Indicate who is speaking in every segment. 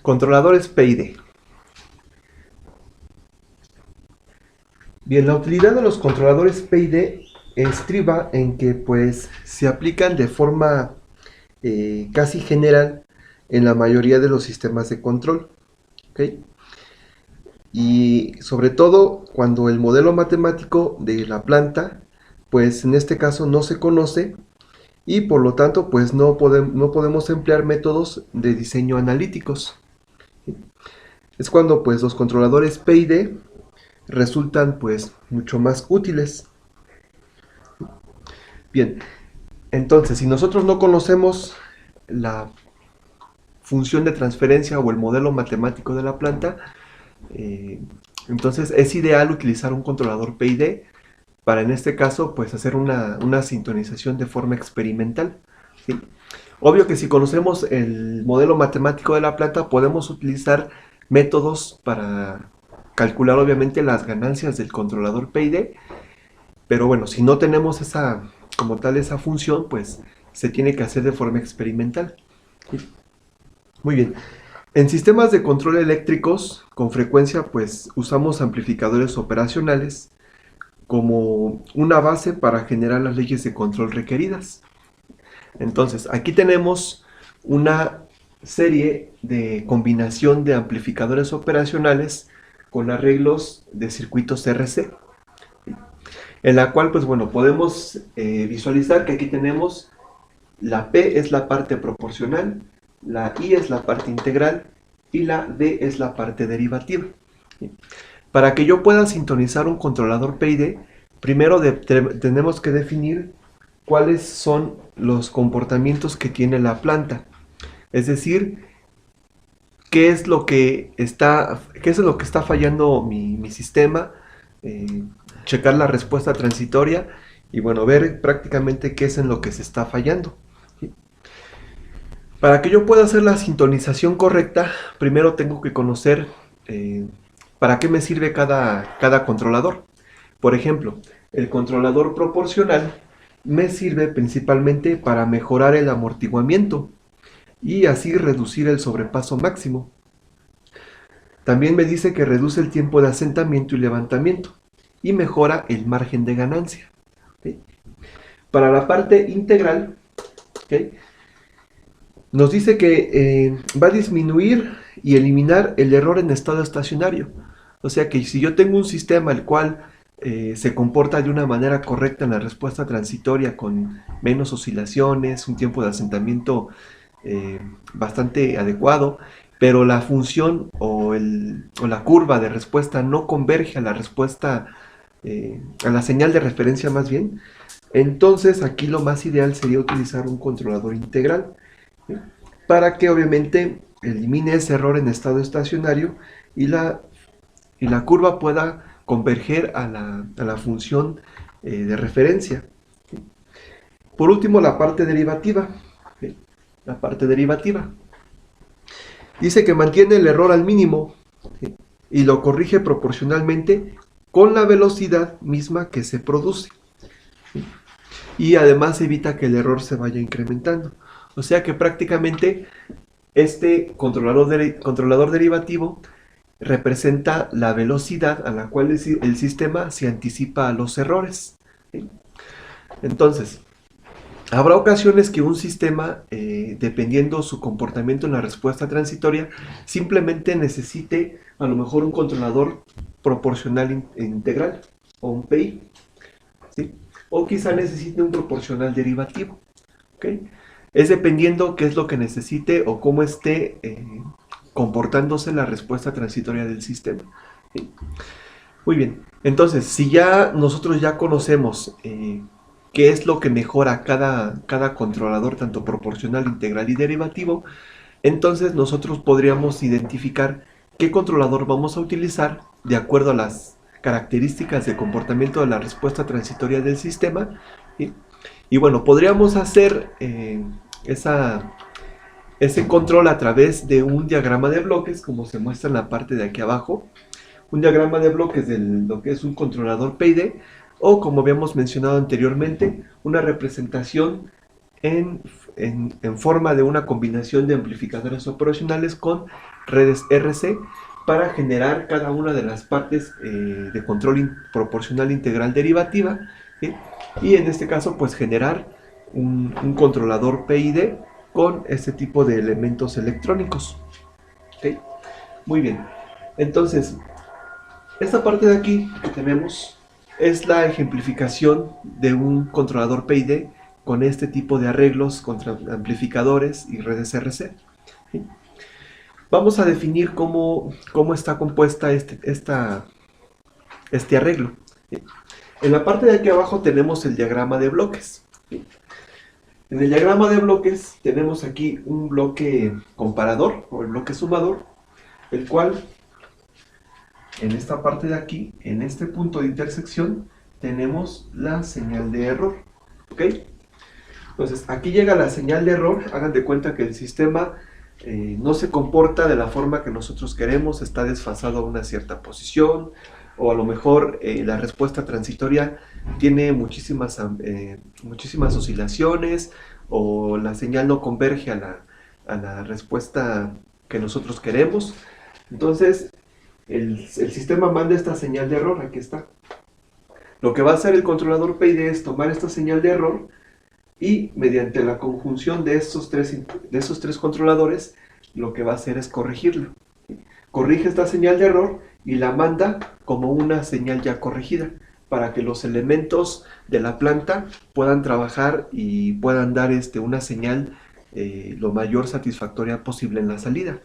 Speaker 1: Controladores PID. Bien, la utilidad de los controladores PID estriba en que pues se aplican de forma casi general en la mayoría de los sistemas de control. ¿Okay? Y sobre todo cuando el modelo matemático de la planta, pues en este caso no se conoce y por lo tanto pues no podemos emplear métodos de diseño analíticos. Es cuando pues los controladores PID resultan pues mucho más útiles. Bien, entonces si nosotros no conocemos la función de transferencia o el modelo matemático de la planta, entonces es ideal utilizar un controlador PID para en este caso pues hacer una sintonización de forma experimental, ¿sí? Obvio que si conocemos el modelo matemático de la planta podemos utilizar métodos para calcular obviamente las ganancias del controlador PID, pero bueno, si no tenemos como tal esa función, pues se tiene que hacer de forma experimental. ¿Sí? Muy bien. En sistemas de control eléctricos, con frecuencia pues usamos amplificadores operacionales como una base para generar las leyes de control requeridas. Entonces, aquí tenemos una serie de combinación de amplificadores operacionales con arreglos de circuitos RC, en la cual, pues bueno, podemos visualizar que aquí tenemos la P es la parte proporcional, la I es la parte integral y la D es la parte derivativa. Para que yo pueda sintonizar un controlador PID, primero tenemos que definir cuáles son los comportamientos que tiene la planta. Es decir, qué es lo que está fallando mi sistema, checar la respuesta transitoria y bueno, ver prácticamente qué es en lo que se está fallando. ¿Sí? Para que yo pueda hacer la sintonización correcta, primero tengo que conocer para qué me sirve cada controlador. Por ejemplo, el controlador proporcional me sirve principalmente para mejorar el amortiguamiento y así reducir el sobrepaso máximo. También me dice que reduce el tiempo de asentamiento y levantamiento y mejora el margen de ganancia. ¿Okay? Para la parte integral, ¿okay?, nos dice que va a disminuir y eliminar el error en estado estacionario. O sea que si yo tengo un sistema el cual se comporta de una manera correcta en la respuesta transitoria con menos oscilaciones, un tiempo de asentamiento bastante adecuado, pero la función o la curva de respuesta no converge a la respuesta, a la señal de referencia más bien, entonces aquí lo más ideal sería utilizar un controlador integral, ¿sí?, para que obviamente elimine ese error en estado estacionario y la curva pueda converger a la función de referencia. ¿Sí? Por último, la parte derivativa. ¿Sí? La parte derivativa dice que mantiene el error al mínimo, ¿sí?, y lo corrige proporcionalmente con la velocidad misma que se produce. ¿Sí? Y además evita que el error se vaya incrementando. O sea que prácticamente este controlador derivativo representa la velocidad a la cual el sistema se anticipa a los errores. ¿Sí? Entonces, habrá ocasiones que un sistema, dependiendo su comportamiento en la respuesta transitoria, simplemente necesite a lo mejor un controlador proporcional integral o un PI, ¿sí?, o quizá necesite un proporcional derivativo. ¿Okay? Es dependiendo qué es lo que necesite o cómo esté comportándose la respuesta transitoria del sistema. ¿Sí? Muy bien, entonces si nosotros ya conocemos qué es lo que mejora cada controlador, tanto proporcional, integral y derivativo, entonces nosotros podríamos identificar qué controlador vamos a utilizar de acuerdo a las características de comportamiento de la respuesta transitoria del sistema. ¿Sí? Y bueno, podríamos hacer ese control a través de un diagrama de bloques, como se muestra en la parte de aquí abajo. Un diagrama de bloques de lo que es un controlador PID, o como habíamos mencionado anteriormente, una representación en forma de una combinación de amplificadores operacionales con redes RC para generar cada una de las partes de control proporcional integral derivativa, ¿sí? Y en este caso pues generar un controlador PID con este tipo de elementos electrónicos. ¿Okay? Muy bien, entonces esta parte de aquí que tenemos es la ejemplificación de un controlador PID con este tipo de arreglos contra amplificadores y redes RC. ¿Sí? Vamos a definir cómo está compuesta este arreglo. ¿Sí? En la parte de aquí abajo tenemos el diagrama de bloques. ¿Sí? En el diagrama de bloques tenemos aquí un bloque comparador o el bloque sumador, el cual en esta parte de aquí, en este punto de intersección, tenemos la señal de error. ¿Ok? Entonces, aquí llega la señal de error. Hagan de cuenta que el sistema no se comporta de la forma que nosotros queremos, está desfasado a una cierta posición, o a lo mejor la respuesta transitoria tiene muchísimas oscilaciones, o la señal no converge a la respuesta que nosotros queremos. Entonces, el sistema manda esta señal de error, aquí está. Lo que va a hacer el controlador PID es tomar esta señal de error y mediante la conjunción de estos tres controladores, lo que va a hacer es corregirlo. Corrige esta señal de error y la manda como una señal ya corregida, para que los elementos de la planta puedan trabajar y puedan dar una señal lo mayor satisfactoria posible en la salida.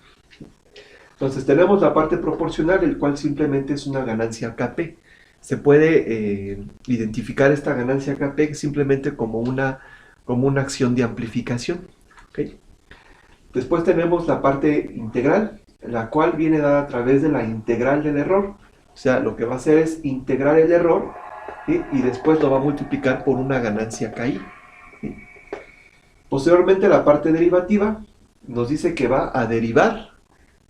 Speaker 1: Entonces tenemos la parte proporcional, el cual simplemente es una ganancia Kp. Se puede identificar esta ganancia Kp simplemente como una acción de amplificación. ¿Okay? Después tenemos la parte integral, la cual viene dada a través de la integral del error. O sea, lo que va a hacer es integrar el error, ¿sí? Y después lo va a multiplicar por una ganancia Ki. ¿Sí? Posteriormente la parte derivativa nos dice que va a derivar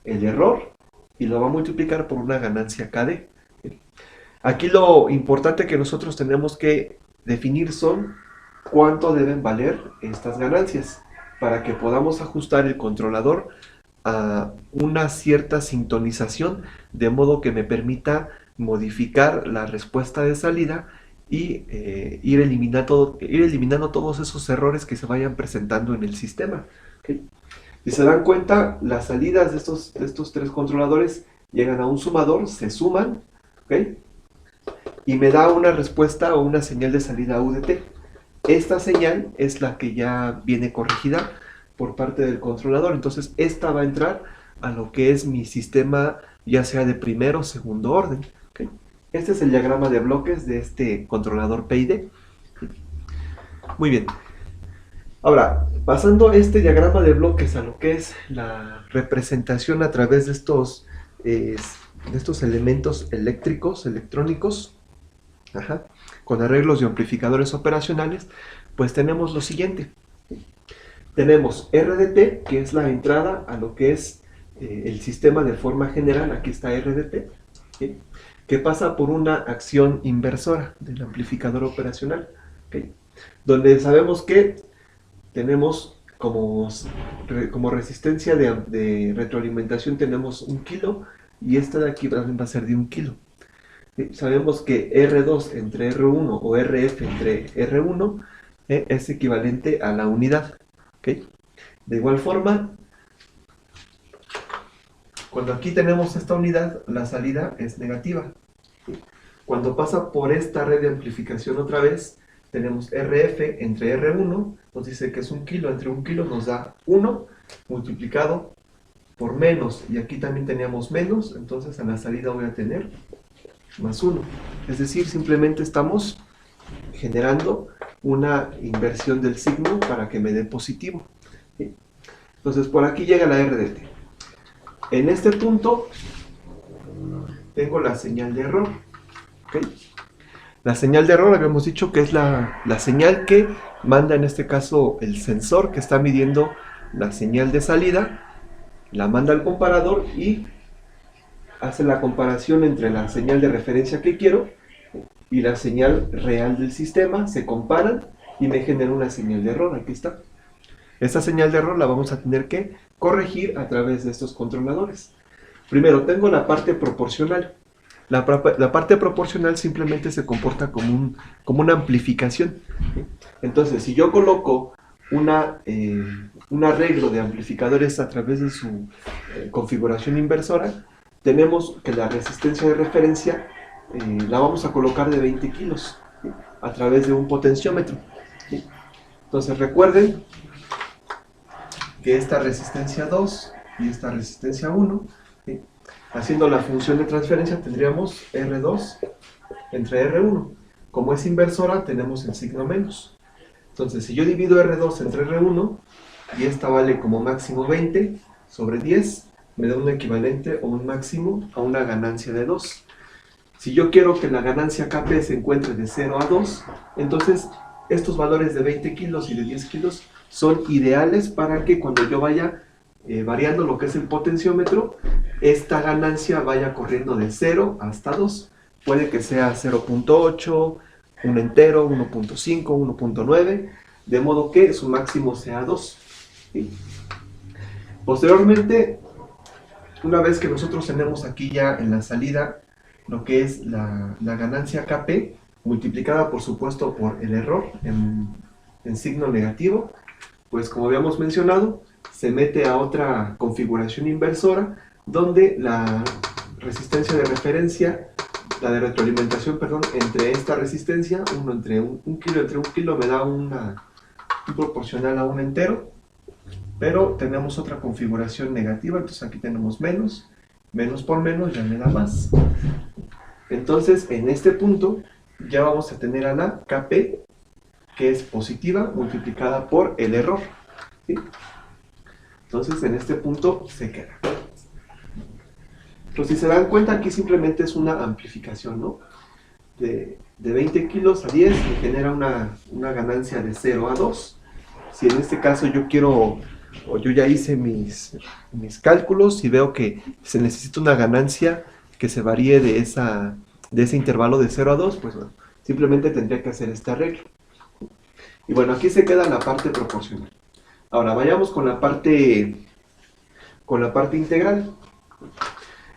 Speaker 1: el error y lo va a multiplicar por una ganancia Kd. Aquí lo importante que nosotros tenemos que definir son cuánto deben valer estas ganancias para que podamos ajustar el controlador a una cierta sintonización, de modo que me permita modificar la respuesta de salida y ir eliminando todos esos errores que se vayan presentando en el sistema. ¿Okay? Si se dan cuenta, las salidas de estos tres controladores llegan a un sumador, se suman, ¿okay? Y me da una respuesta o una señal de salida UDT. Esta señal es la que ya viene corregida por parte del controlador, entonces esta va a entrar a lo que es mi sistema, ya sea de primero o segundo orden. ¿Okay? Este es el diagrama de bloques de este controlador PID. Muy bien. Ahora, pasando este diagrama de bloques a lo que es la representación a través de estos elementos electrónicos, con arreglos de amplificadores operacionales, pues tenemos lo siguiente. Tenemos RDT, que es la entrada a lo que es el sistema de forma general. Aquí está RDT, ¿sí? Que pasa por una acción inversora del amplificador operacional, ¿okay? Donde sabemos que tenemos como resistencia de retroalimentación tenemos 1 kilo, y esta de aquí también va a ser de 1 kilo. ¿Sí? Sabemos que R2 entre R1 o RF entre R1 es equivalente a la unidad. ¿Okay? De igual forma, cuando aquí tenemos esta unidad, la salida es negativa. ¿Sí? Cuando pasa por esta red de amplificación otra vez, tenemos RF entre R1, nos dice que es 1 kilo, entre 1 kilo nos da 1 multiplicado por menos, y aquí también teníamos menos, entonces a la salida voy a tener más 1. Es decir, simplemente estamos generando una inversión del signo para que me dé positivo. ¿Sí? Entonces por aquí llega la RDT. En este punto tengo la señal de error. ¿Okay? La señal de error habíamos dicho que es la señal que manda en este caso el sensor que está midiendo la señal de salida, la manda al comparador y hace la comparación entre la señal de referencia que quiero y la señal real del sistema, se comparan y me genera una señal de error. Aquí está. Esta señal de error la vamos a tener que corregir a través de estos controladores. Primero, tengo la parte proporcional. La parte proporcional simplemente se comporta como una amplificación. Entonces, si yo coloco un arreglo de amplificadores a través de su configuración inversora, tenemos que la resistencia de referencia la vamos a colocar de 20 kilos, ¿sí?, a través de un potenciómetro, ¿sí? Entonces recuerden que esta resistencia 2 y esta resistencia 1, ¿sí?, haciendo la función de transferencia tendríamos R2 entre R1. Como es inversora tenemos el signo menos. Entonces si yo divido R2 entre R1 y esta vale como máximo 20 sobre 10, me da un equivalente o un máximo a una ganancia de 2. Si yo quiero que la ganancia Kp se encuentre de 0 a 2, entonces estos valores de 20 kilos y de 10 kilos son ideales para que cuando yo vaya variando lo que es el potenciómetro, esta ganancia vaya corriendo de 0 hasta 2. Puede que sea 0.8, un entero, 1.5, 1.9, de modo que su máximo sea 2. ¿Sí? Posteriormente, una vez que nosotros tenemos aquí ya en la salida lo que es la ganancia Kp, multiplicada por supuesto por el error en signo negativo, pues como habíamos mencionado, se mete a otra configuración inversora donde la resistencia de referencia, la de retroalimentación, perdón, entre esta resistencia, entre un kilo me da un proporcional a un entero, pero tenemos otra configuración negativa, entonces aquí tenemos menos por menos ya me da más. Entonces en este punto ya vamos a tener a la Kp, que es positiva, multiplicada por el error, ¿sí? Entonces en este punto se queda. Entonces si se dan cuenta, aquí simplemente es una amplificación, ¿no? De 20 kilos a 10 me genera una ganancia de 0 a 2. Si en este caso yo quiero, o yo ya hice mis cálculos y veo que se necesita una ganancia que se varíe de ese intervalo de 0 a 2, pues bueno, simplemente tendría que hacer este arreglo. Y bueno, aquí se queda la parte proporcional. Ahora vayamos con la parte integral.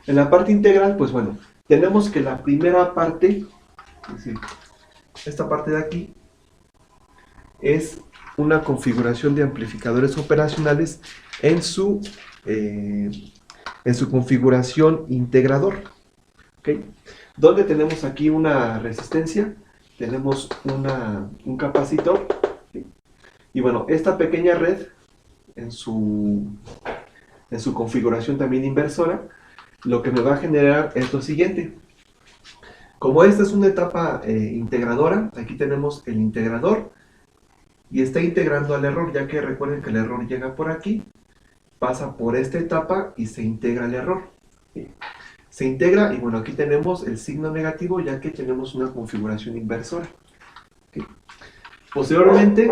Speaker 1: En la parte integral, pues bueno, tenemos que la primera parte, es decir, esta parte de aquí, es una configuración de amplificadores operacionales en su configuración integrador. ¿Okay? Donde tenemos aquí una resistencia, tenemos un capacitor, ¿sí? Y bueno, esta pequeña red en su configuración también inversora, lo que me va a generar es lo siguiente. Como esta es una etapa integradora, aquí tenemos el integrador y está integrando al error, ya que recuerden que el error llega por aquí, pasa por esta etapa y se integra el error. ¿Sí? Se integra y bueno, aquí tenemos el signo negativo, ya que tenemos una configuración inversora. ¿Sí? Posteriormente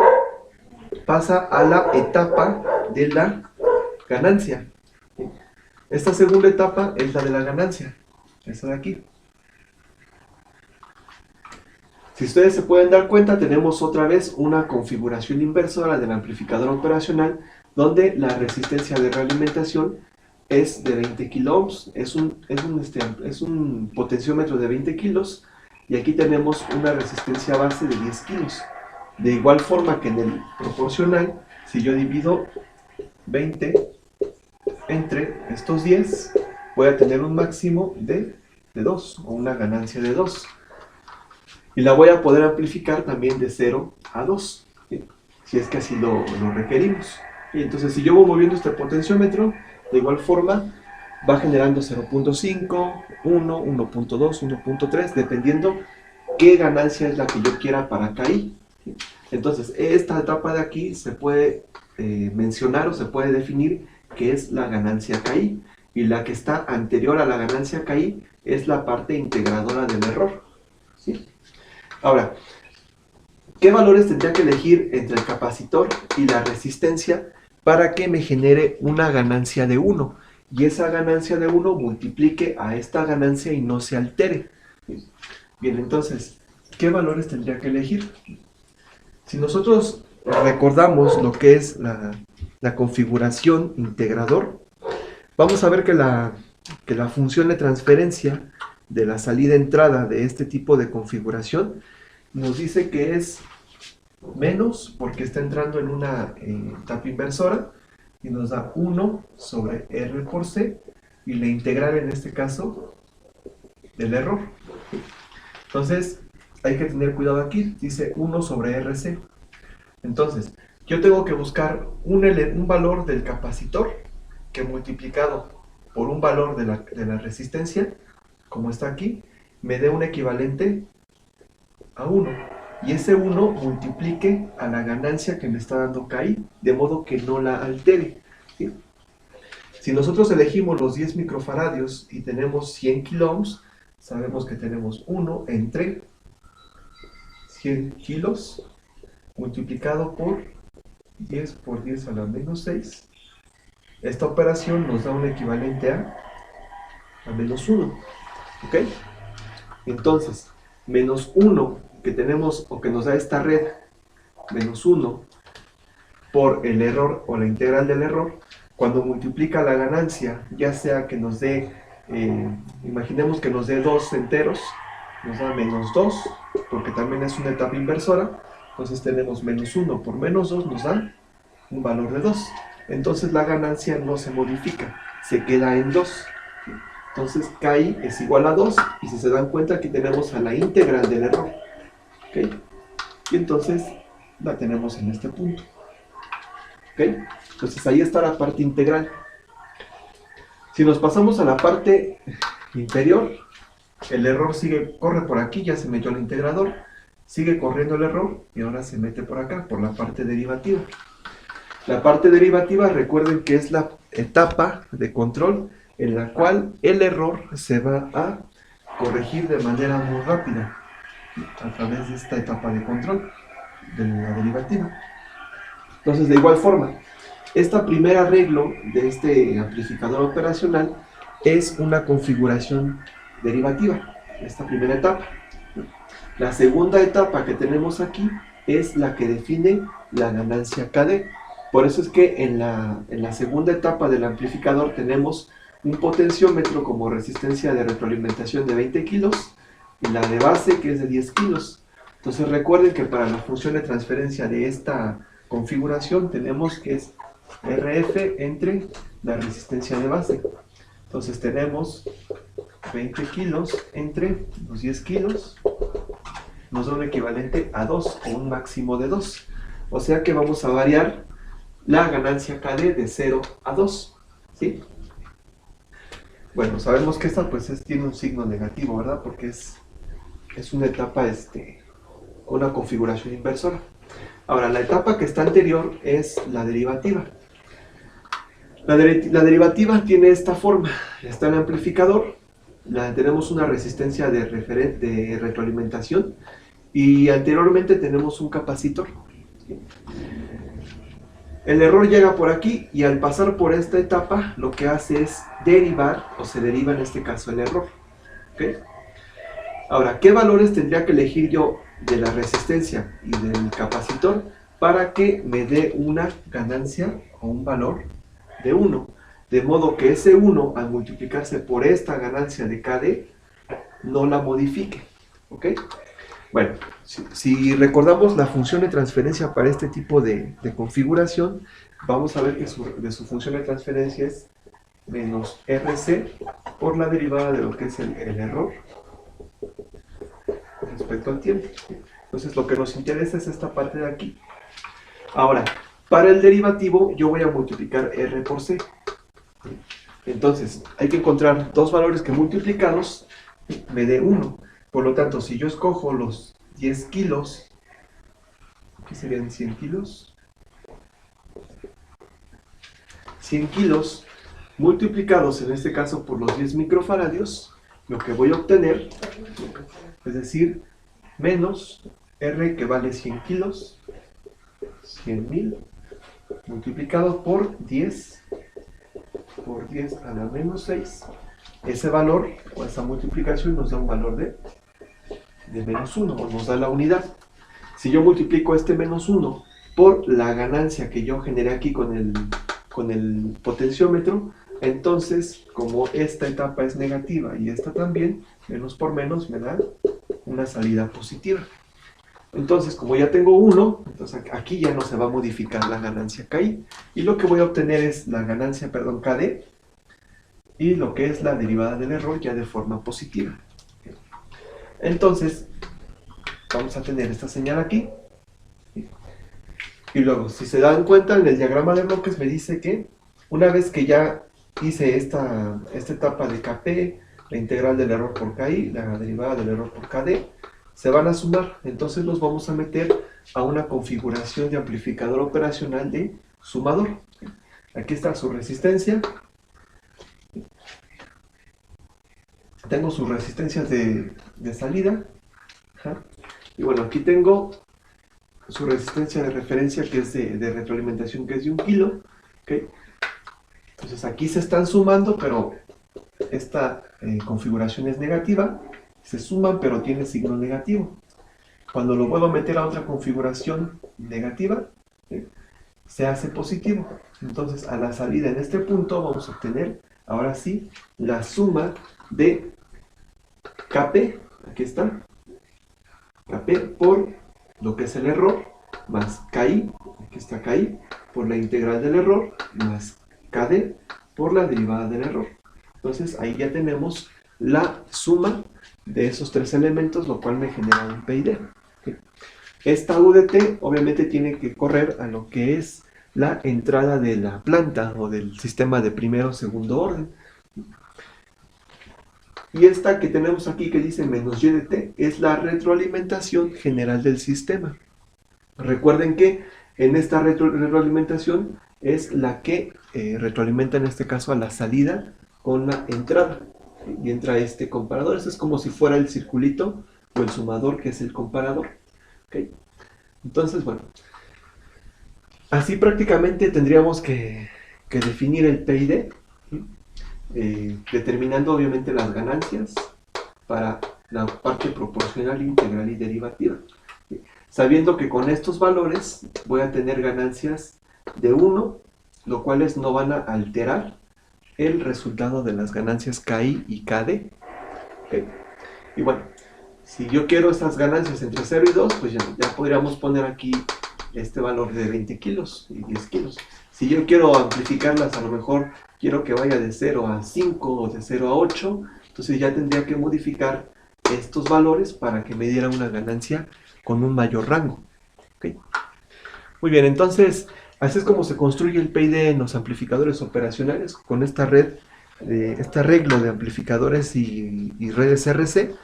Speaker 1: pasa a la etapa de la ganancia. ¿Sí? Esta segunda etapa es la de la ganancia, esta de aquí. Si ustedes se pueden dar cuenta, tenemos otra vez una configuración inversora del amplificador operacional donde la resistencia de realimentación es de 20 kiloohms, es un potenciómetro de 20 kilos y aquí tenemos una resistencia base de 10 kilos. De igual forma que en el proporcional, si yo divido 20 entre estos 10, voy a tener un máximo de 2 o una ganancia de 2. Y la voy a poder amplificar también de 0 a 2, ¿sí? Si es que así lo requerimos. Y entonces si yo voy moviendo este potenciómetro, de igual forma va generando 0.5, 1, 1.2, 1.3, dependiendo qué ganancia es la que yo quiera para KI. ¿Sí? Entonces esta etapa de aquí se puede mencionar o se puede definir que es la ganancia KI. Y la que está anterior a la ganancia KI es la parte integradora del error. ¿Sí? Ahora, ¿qué valores tendría que elegir entre el capacitor y la resistencia para que me genere una ganancia de 1? Y esa ganancia de 1 multiplique a esta ganancia y no se altere. Bien, entonces, ¿qué valores tendría que elegir? Si nosotros recordamos lo que es la configuración integrador, vamos a ver que la función de transferencia de la salida-entrada de este tipo de configuración nos dice que es menos porque está entrando en una etapa inversora y nos da 1 sobre R por C y la integral en este caso del error. Entonces hay que tener cuidado aquí, dice 1 sobre RC. Entonces yo tengo que buscar un valor del capacitor que multiplicado por un valor de la resistencia, como está aquí, me dé un equivalente a 1. Y ese 1 multiplique a la ganancia que me está dando KI, de modo que no la altere, ¿sí? Si nosotros elegimos los 10 microfaradios y tenemos 100 kiloohms, sabemos que tenemos 1 entre 100 kilos multiplicado por 10 por 10 a la menos 6. Esta operación nos da un equivalente a menos 1. ¿Ok? Entonces, menos 1 que tenemos o que nos da esta red, menos 1 por el error o la integral del error, cuando multiplica la ganancia, ya sea que nos dé, imaginemos que nos dé 2 enteros, nos da menos 2, porque también es una etapa inversora, entonces tenemos menos 1 por menos 2 nos da un valor de 2. Entonces la ganancia no se modifica, se queda en 2. Entonces KI es igual a 2, y si se dan cuenta aquí tenemos a la integral del error. ¿Okay? Y entonces la tenemos en este punto. ¿Okay? Entonces ahí está la parte integral. Si nos pasamos a la parte inferior, el error corre por aquí, ya se metió el integrador, sigue corriendo el error y ahora se mete por acá, por la parte derivativa. La parte derivativa, recuerden que es la etapa de control en la cual el error se va a corregir de manera muy rápida a través de esta etapa de control de la derivativa. Entonces, de igual forma, este primer arreglo de este amplificador operacional es una configuración derivativa, esta primera etapa. La segunda etapa que tenemos aquí es la que define la ganancia KD. Por eso es que en la segunda etapa del amplificador tenemos un potenciómetro como resistencia de retroalimentación de 20 kilos y la de base que es de 10 kilos. Entonces recuerden que para la función de transferencia de esta configuración tenemos que es RF entre la resistencia de base. Entonces tenemos 20 kilos entre los 10 kilos, nos da un equivalente a 2 o un máximo de 2. O sea que vamos a variar la ganancia KD de 0 a 2. ¿Sí? Bueno, sabemos que esta pues tiene un signo negativo, ¿verdad? Porque es una etapa, una configuración inversora. Ahora, la etapa que está anterior es la derivativa. La derivativa tiene esta forma. Está el amplificador, tenemos una resistencia de retroalimentación y anteriormente tenemos un capacitor. ¿Sí? El error llega por aquí y al pasar por esta etapa lo que hace es derivar, o se deriva en este caso el error. ¿Okay? Ahora, ¿qué valores tendría que elegir yo de la resistencia y del capacitor para que me dé una ganancia o un valor de 1? De modo que ese 1 al multiplicarse por esta ganancia de KD no la modifique. ¿Ok? Bueno, si recordamos la función de transferencia para este tipo de configuración, vamos a ver que su función de transferencia es menos RC por la derivada de lo que es el error respecto al tiempo. Entonces lo que nos interesa es esta parte de aquí. Ahora, para el derivativo yo voy a multiplicar R por C. Entonces hay que encontrar dos valores que multiplicados me dé 1. Por lo tanto, si yo escojo los 10 kilos, ¿qué serían 100 kilos? 100 kilos multiplicados en este caso por los 10 microfaradios, lo que voy a obtener, es decir, menos R que vale 100 kilos, 100.000, multiplicado por 10 a la menos 6. Ese valor o esa multiplicación nos da un valor de menos 1, o nos da la unidad. Si yo multiplico este menos 1 por la ganancia que yo generé aquí con el potenciómetro. Entonces, como esta etapa es negativa y esta también, menos por menos me da una salida positiva. Entonces, como ya tengo 1, entonces aquí ya no se va a modificar la ganancia KI. Y lo que voy a obtener es la ganancia, perdón, KD, y lo que es la derivada del error ya de forma positiva. Entonces, vamos a tener esta señal aquí. Y luego, si se dan cuenta, en el diagrama de bloques me dice que una vez que ya hice esta etapa de KP, la integral del error por KI, la derivada del error por KD, se van a sumar. Entonces los vamos a meter a una configuración de amplificador operacional de sumador. Aquí está su resistencia. Tengo sus resistencias de salida. Y bueno, aquí tengo su resistencia de referencia, que es de retroalimentación, que es de 1 kilo. ¿Okay? Entonces aquí se están sumando, pero esta configuración es negativa. Se suman, pero tiene signo negativo. Cuando lo vuelvo a meter a otra configuración negativa, se hace positivo. Entonces a la salida en este punto vamos a obtener, ahora sí, la suma de KP, aquí está, KP por lo que es el error, más KI, aquí está KI, por la integral del error, más KD por la derivada del error. Entonces ahí ya tenemos la suma de esos tres elementos, lo cual me genera un PID. Esta UDT obviamente tiene que correr a lo que es la entrada de la planta o del sistema de primero o segundo orden. Y esta que tenemos aquí que dice menos YDT es la retroalimentación general del sistema. Recuerden que en esta retroalimentación es la que retroalimenta en este caso a la salida con la entrada. Y entra este comparador. Esto es como si fuera el circulito o el sumador, que es el comparador. ¿Okay? Entonces, bueno, así prácticamente tendríamos que definir el PID, determinando obviamente las ganancias para la parte proporcional, integral y derivativa. Sabiendo que con estos valores voy a tener ganancias de 1, lo cuales no van a alterar el resultado de las ganancias KI y KD. ¿Okay? Y bueno, si yo quiero estas ganancias entre 0 y 2, pues ya podríamos poner aquí este valor de 20 kilos y 10 kilos. Si yo quiero amplificarlas, a lo mejor quiero que vaya de 0 a 5 o de 0 a 8, entonces ya tendría que modificar estos valores para que me diera una ganancia con un mayor rango. ¿Okay? Muy bien, entonces así es como se construye el PID en los amplificadores operacionales, con esta red, este arreglo de amplificadores y redes RC.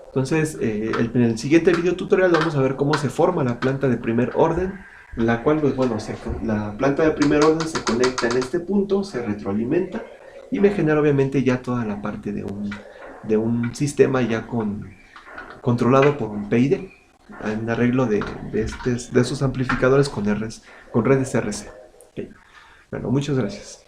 Speaker 1: Entonces, en el siguiente video tutorial vamos a ver cómo se forma la planta de primer orden, la cual, pues bueno, la planta de primer orden se conecta en este punto, se retroalimenta y me genera obviamente ya toda la parte de un sistema ya controlado por un PID, en arreglo de esos amplificadores con redes RC. Okay. Bueno, muchas gracias.